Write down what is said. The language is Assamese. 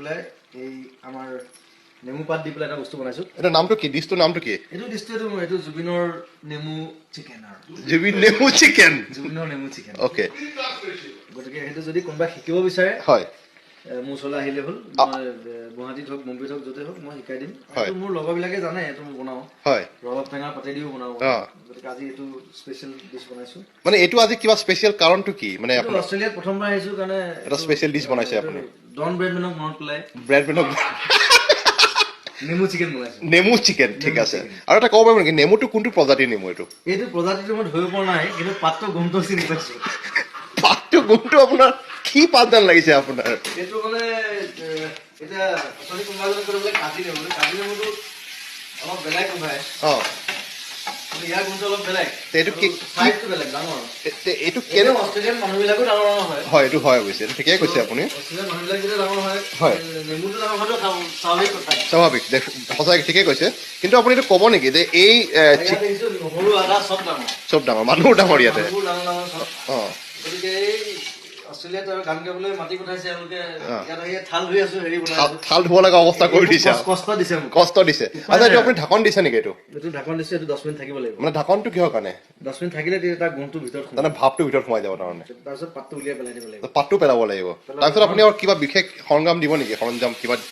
পেলাই এই আমাৰ নেমু পাত দি পেলাই এটা বস্তু বনাইছো। এটা নামটো কি? ডিছটোৰ নামটো কি? এইটো ডিষ্টটো এইটো জুবিনৰ নেমু চিকেন আৰু জুবিন নেমু চিকেন। জুবিনৰ নেমু চিকেন। অ'কে। গতিকে সেইটো যদি কোনোবাই শিকিব বিচাৰে হয় মোৰ ওচৰলৈ আহিলে হ'ল। মই গুৱাহাটীত হওক মুম্বাইত হওক য'তে হওক মই শিকাই দিম। এইটো মোৰ লগৰবিলাকে জানে এইটো মই বনাওঁ। হয় ৰবাব টেঙা পাতেদিও বনাওঁ। গতিকে আজি এইটো স্পেচিয়েল ডিছ বনাইছো। মানে এইটো আজি কিবা স্পেচিয়েল কাৰণটো কি? মানে আপুনি অষ্ট্ৰেলিয়াত প্ৰথমবাৰ আহিছো কাৰণে এটা স্পেচিয়েল ডিছ বনাইছে আপুনি। ডন ব্ৰেডমেনক মনত পেলাই ব্ৰেডমেনক নেমু চিকেন বনাইছো। নেমু চিকেন, ঠিক আছে। আৰু এটা ক'ব পাৰিব নেকি নেমুটো কোনটো প্ৰজাতিৰ নেমু এইটো? এইটো প্ৰজাতিটো মই ধৰিব পৰা নাই, কিন্তু পাতটো গোন্ধটো চিনি পাইছো। পাতটো গোন্ধটো আপোনাৰ কি পাত যেন লাগিছে আপোনাৰ? এইটো মানে এতিয়া অথনি কোনোবা এজনে কৈ বোলে কাজি নেমুটো অলপ বেলেগ গোন্ধাই। ইয়াৰ গোন্ধটো অলপ বেলেগ। এইটো কি চাইজটো বেলেগ, ডাঙৰ। এইটো কেনে? অষ্ট্ৰেলিয়ান মানুহবিলাকো ডাঙৰ ডাঙৰ হয়। হয় এইটো হয় অৱশ্যে, এইটো ঠিকেই কৈছে আপুনি। অষ্ট্ৰেলিয়ান মানুহবিলাক যেতিয়া ডাঙৰ হয়, হয় নেমুটো ডাঙৰ হোৱাটো স্বাভাৱিক কথা। স্বাভাৱিক, সঁচাকৈ ঠিকেই কৈছে। কিন্তু আপুনি এইটো ক'ব নেকি যে এই ইয়াত দেখিছো নহৰু আদা চব ডাঙৰ। চব ডাঙৰ মানুহৰ ডাঙৰ ইয়াতে। মানুহবোৰ ডাঙৰ ডাঙৰ চব। অঁ গতিকে এই অষ্ট্ৰেলিয়াত গান গাবলৈ মাতি পঠাইছে এওঁলোকে। ইয়াত আহি থাল ধুই আছো, হেৰি বনাই আছো। থাল ধুব লগা অৱস্থা কৰি দিছে। কষ্ট দিছে মোক। কষ্ট দিছে। আচ্ছা এইটো আপুনি ঢাকন দিছে নেকি? এইটো এইটো ঢাকন দিছে, এইটো 10 মিনিট থাকিব লাগিব। মানে ঢাকনটো কিহৰ কাৰণে? 10 মিনিট থাকিলে তেতিয়া তাৰ গুণটো ভিতৰত সোমায়। তাৰমানে ভাৱটো ভিতৰত সোমাই যাব তাৰমানে। তাৰপিছত পাতটো উলিয়াই পেলাই দিব লাগিব। পাতটো পেলাব লাগিব। তাৰপিছত আপুনি আৰু কিবা বিশেষ সৰঞ্জাম দিব নেকি? সৰঞ্জাম কিবা